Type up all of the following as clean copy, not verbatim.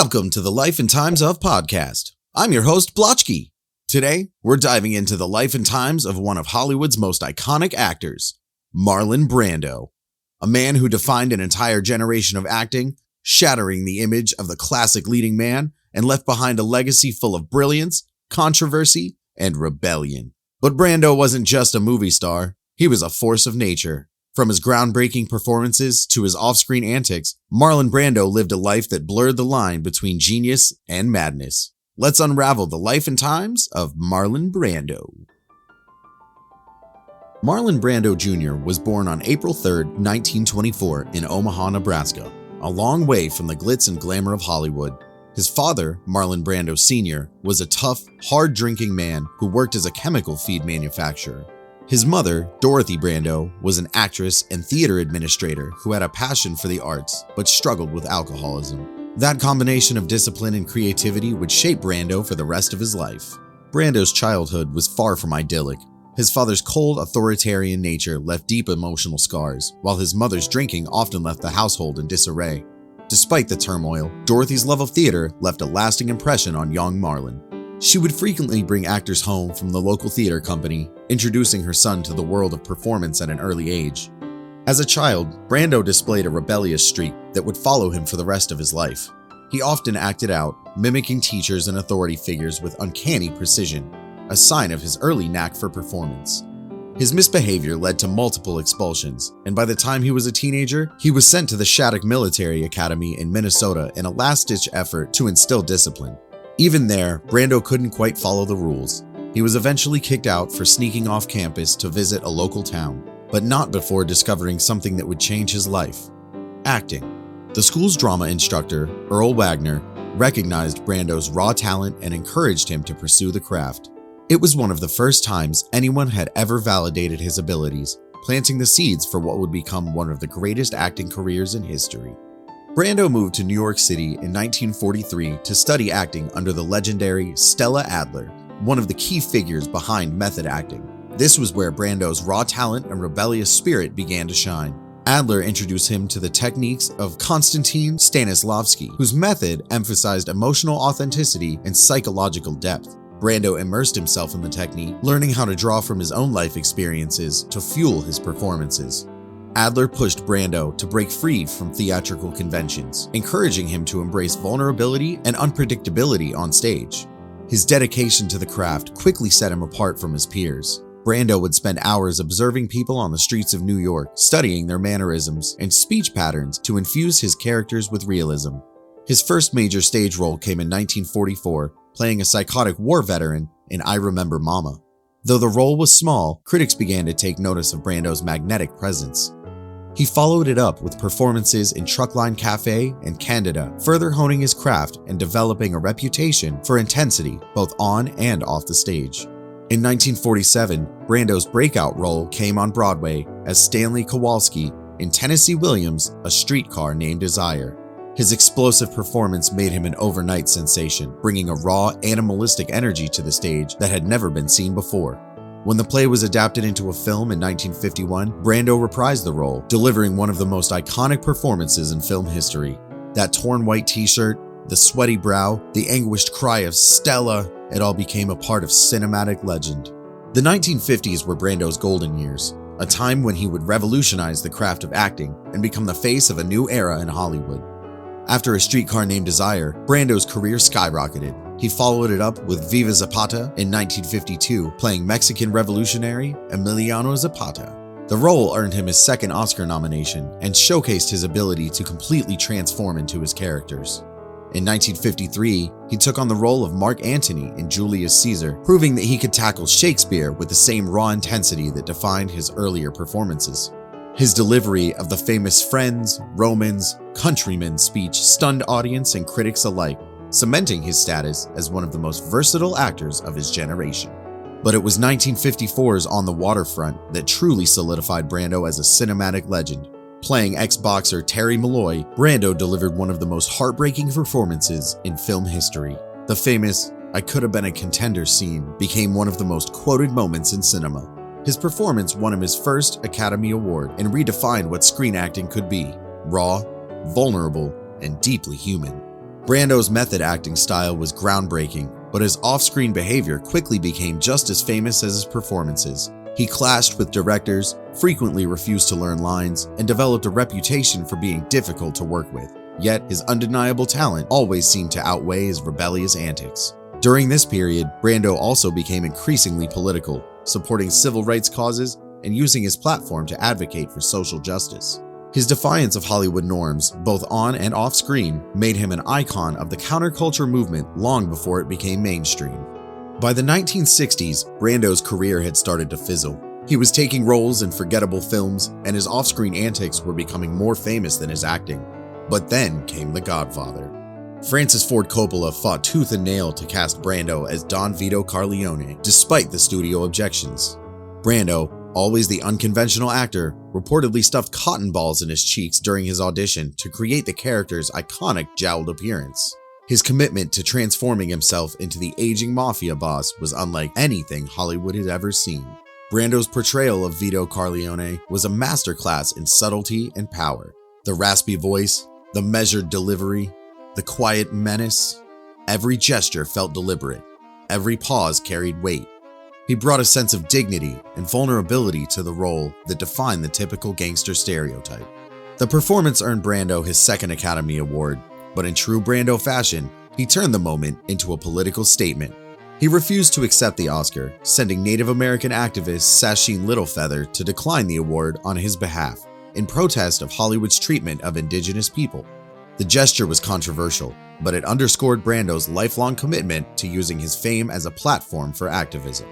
Welcome to the Life and Times of podcast. I'm your host, Blotchky. Today, we're diving into the life and times of one of Hollywood's most iconic actors, Marlon Brando, a man who defined an entire generation of acting, shattering the image of the classic leading man and left behind a legacy full of brilliance, controversy, and rebellion. But Brando wasn't just a movie star, he was a force of nature. From his groundbreaking performances to his off-screen antics, Marlon Brando lived a life that blurred the line between genius and madness. Let's unravel the life and times of Marlon Brando. Marlon Brando Jr. was born on April 3, 1924 in Omaha, Nebraska, a long way from the glitz and glamour of Hollywood. His father, Marlon Brando Sr., was a tough, hard-drinking man who worked as a chemical feed manufacturer. His mother, Dorothy Brando, was an actress and theater administrator who had a passion for the arts but struggled with alcoholism. That combination of discipline and creativity would shape Brando for the rest of his life. Brando's childhood was far from idyllic. His father's cold, authoritarian nature left deep emotional scars, while his mother's drinking often left the household in disarray. Despite the turmoil, Dorothy's love of theater left a lasting impression on young Marlon. She would frequently bring actors home from the local theater company, introducing her son to the world of performance at an early age. As a child, Brando displayed a rebellious streak that would follow him for the rest of his life. He often acted out, mimicking teachers and authority figures with uncanny precision, a sign of his early knack for performance. His misbehavior led to multiple expulsions, and by the time he was a teenager, he was sent to the Shattuck Military Academy in Minnesota in a last-ditch effort to instill discipline. Even there, Brando couldn't quite follow the rules. He was eventually kicked out for sneaking off campus to visit a local town, but not before discovering something that would change his life: acting. The school's drama instructor, Earl Wagner, recognized Brando's raw talent and encouraged him to pursue the craft. It was one of the first times anyone had ever validated his abilities, planting the seeds for what would become one of the greatest acting careers in history. Brando moved to New York City in 1943 to study acting under the legendary Stella Adler, one of the key figures behind method acting. This was where Brando's raw talent and rebellious spirit began to shine. Adler introduced him to the techniques of Konstantin Stanislavski, whose method emphasized emotional authenticity and psychological depth. Brando immersed himself in the technique, learning how to draw from his own life experiences to fuel his performances. Adler pushed Brando to break free from theatrical conventions, encouraging him to embrace vulnerability and unpredictability on stage. His dedication to the craft quickly set him apart from his peers. Brando would spend hours observing people on the streets of New York, studying their mannerisms and speech patterns to infuse his characters with realism. His first major stage role came in 1944, playing a psychotic war veteran in I Remember Mama. Though the role was small, critics began to take notice of Brando's magnetic presence. He followed it up with performances in Truckline Cafe and Candida, further honing his craft and developing a reputation for intensity both on and off the stage. In 1947, Brando's breakout role came on Broadway as Stanley Kowalski in Tennessee Williams' A Streetcar Named Desire. His explosive performance made him an overnight sensation, bringing a raw, animalistic energy to the stage that had never been seen before. When the play was adapted into a film in 1951, Brando reprised the role, delivering one of the most iconic performances in film history. That torn white t-shirt, the sweaty brow, the anguished cry of "Stella," it all became a part of cinematic legend. The 1950s were Brando's golden years, a time when he would revolutionize the craft of acting and become the face of a new era in Hollywood. After A Streetcar Named Desire, Brando's career skyrocketed. He followed it up with Viva Zapata in 1952, playing Mexican revolutionary Emiliano Zapata. The role earned him his second Oscar nomination and showcased his ability to completely transform into his characters. In 1953, he took on the role of Mark Antony in Julius Caesar, proving that he could tackle Shakespeare with the same raw intensity that defined his earlier performances. His delivery of the famous friends, Romans, countrymen speech stunned audience and critics alike, cementing his status as one of the most versatile actors of his generation. But it was 1954's On the Waterfront that truly solidified Brando as a cinematic legend. Playing ex-boxer Terry Malloy, Brando delivered one of the most heartbreaking performances in film history. The famous "I could have been a contender" scene became one of the most quoted moments in cinema. His performance won him his first Academy Award and redefined what screen acting could be: raw, vulnerable, and deeply human. Brando's method acting style was groundbreaking, but his off-screen behavior quickly became just as famous as his performances. He clashed with directors, frequently refused to learn lines, and developed a reputation for being difficult to work with. Yet, his undeniable talent always seemed to outweigh his rebellious antics. During this period, Brando also became increasingly political, supporting civil rights causes and using his platform to advocate for social justice. His defiance of Hollywood norms, both on and off screen, made him an icon of the counterculture movement long before it became mainstream. By the 1960s, Brando's career had started to fizzle. He was taking roles in forgettable films, and his off-screen antics were becoming more famous than his acting. But then came The Godfather. Francis Ford Coppola fought tooth and nail to cast Brando as Don Vito Corleone, despite the studio objections. Brando, always the unconventional actor, reportedly stuffed cotton balls in his cheeks during his audition to create the character's iconic jowled appearance. His commitment to transforming himself into the aging mafia boss was unlike anything Hollywood had ever seen. Brando's portrayal of Vito Corleone was a masterclass in subtlety and power. The raspy voice, the measured delivery, the quiet menace. Every gesture felt deliberate. Every pause carried weight. He brought a sense of dignity and vulnerability to the role that defined the typical gangster stereotype. The performance earned Brando his second Academy Award, but in true Brando fashion, he turned the moment into a political statement. He refused to accept the Oscar, sending Native American activist Sacheen Littlefeather to decline the award on his behalf, in protest of Hollywood's treatment of indigenous people. The gesture was controversial, but it underscored Brando's lifelong commitment to using his fame as a platform for activism.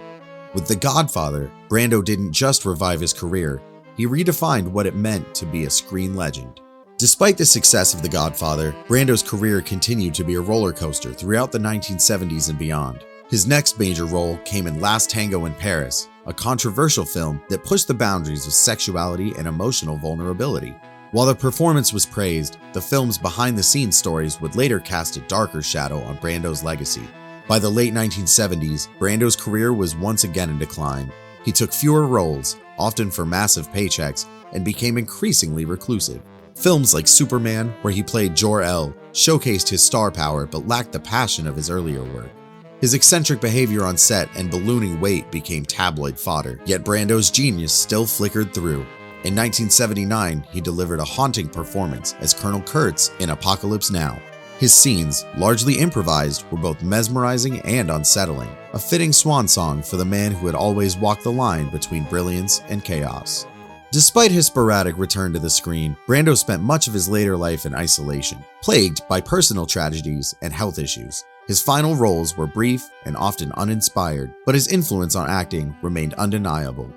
With The Godfather, Brando didn't just revive his career, he redefined what it meant to be a screen legend. Despite the success of The Godfather, Brando's career continued to be a roller coaster throughout the 1970s and beyond. His next major role came in Last Tango in Paris, a controversial film that pushed the boundaries of sexuality and emotional vulnerability. While the performance was praised, the film's behind-the-scenes stories would later cast a darker shadow on Brando's legacy. By the late 1970s, Brando's career was once again in decline. He took fewer roles, often for massive paychecks, and became increasingly reclusive. Films like Superman, where he played Jor-El, showcased his star power but lacked the passion of his earlier work. His eccentric behavior on set and ballooning weight became tabloid fodder, yet Brando's genius still flickered through. In 1979, he delivered a haunting performance as Colonel Kurtz in Apocalypse Now. His scenes, largely improvised, were both mesmerizing and unsettling, a fitting swan song for the man who had always walked the line between brilliance and chaos. Despite his sporadic return to the screen, Brando spent much of his later life in isolation, plagued by personal tragedies and health issues. His final roles were brief and often uninspired, but his influence on acting remained undeniable.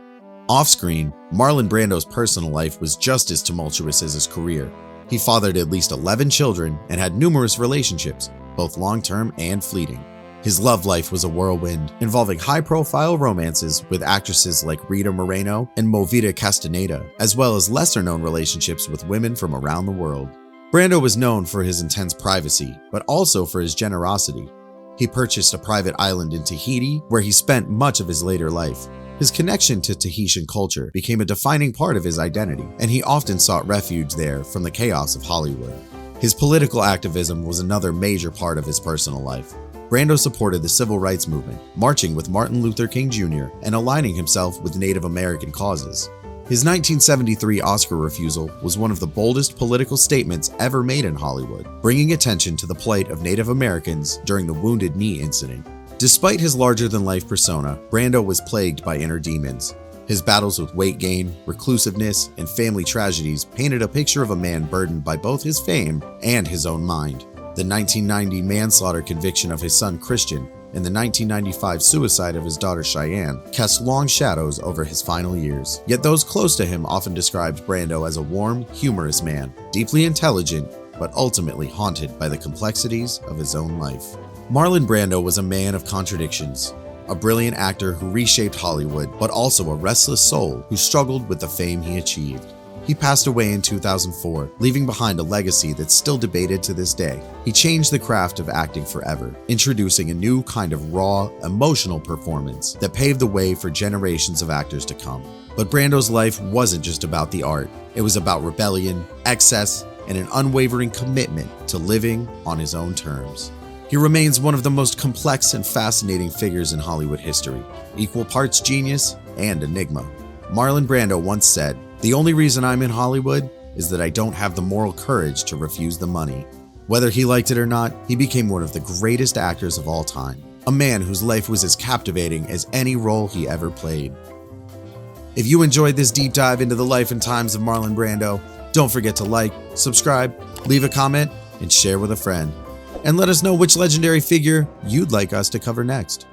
Off-screen, Marlon Brando's personal life was just as tumultuous as his career. He fathered at least 11 children and had numerous relationships, both long-term and fleeting. His love life was a whirlwind, involving high-profile romances with actresses like Rita Moreno and Movida Castaneda, as well as lesser-known relationships with women from around the world. Brando was known for his intense privacy, but also for his generosity. He purchased a private island in Tahiti, where he spent much of his later life. His connection to Tahitian culture became a defining part of his identity, and he often sought refuge there from the chaos of Hollywood. His political activism was another major part of his personal life. Brando supported the civil rights movement, marching with Martin Luther King Jr. and aligning himself with Native American causes. His 1973 Oscar refusal was one of the boldest political statements ever made in Hollywood, bringing attention to the plight of Native Americans during the Wounded Knee incident. Despite his larger-than-life persona, Brando was plagued by inner demons. His battles with weight gain, reclusiveness, and family tragedies painted a picture of a man burdened by both his fame and his own mind. The 1990 manslaughter conviction of his son Christian and the 1995 suicide of his daughter Cheyenne cast long shadows over his final years. Yet those close to him often described Brando as a warm, humorous man, deeply intelligent, but ultimately haunted by the complexities of his own life. Marlon Brando was a man of contradictions, a brilliant actor who reshaped Hollywood, but also a restless soul who struggled with the fame he achieved. He passed away in 2004, leaving behind a legacy that's still debated to this day. He changed the craft of acting forever, introducing a new kind of raw, emotional performance that paved the way for generations of actors to come. But Brando's life wasn't just about the art. It was about rebellion, excess, and an unwavering commitment to living on his own terms. He remains one of the most complex and fascinating figures in Hollywood history, equal parts genius and enigma. Marlon Brando once said, "The only reason I'm in Hollywood is that I don't have the moral courage to refuse the money." Whether he liked it or not, he became one of the greatest actors of all time, a man whose life was as captivating as any role he ever played. If you enjoyed this deep dive into the life and times of Marlon Brando, don't forget to like, subscribe, leave a comment, and share with a friend. And let us know which legendary figure you'd like us to cover next.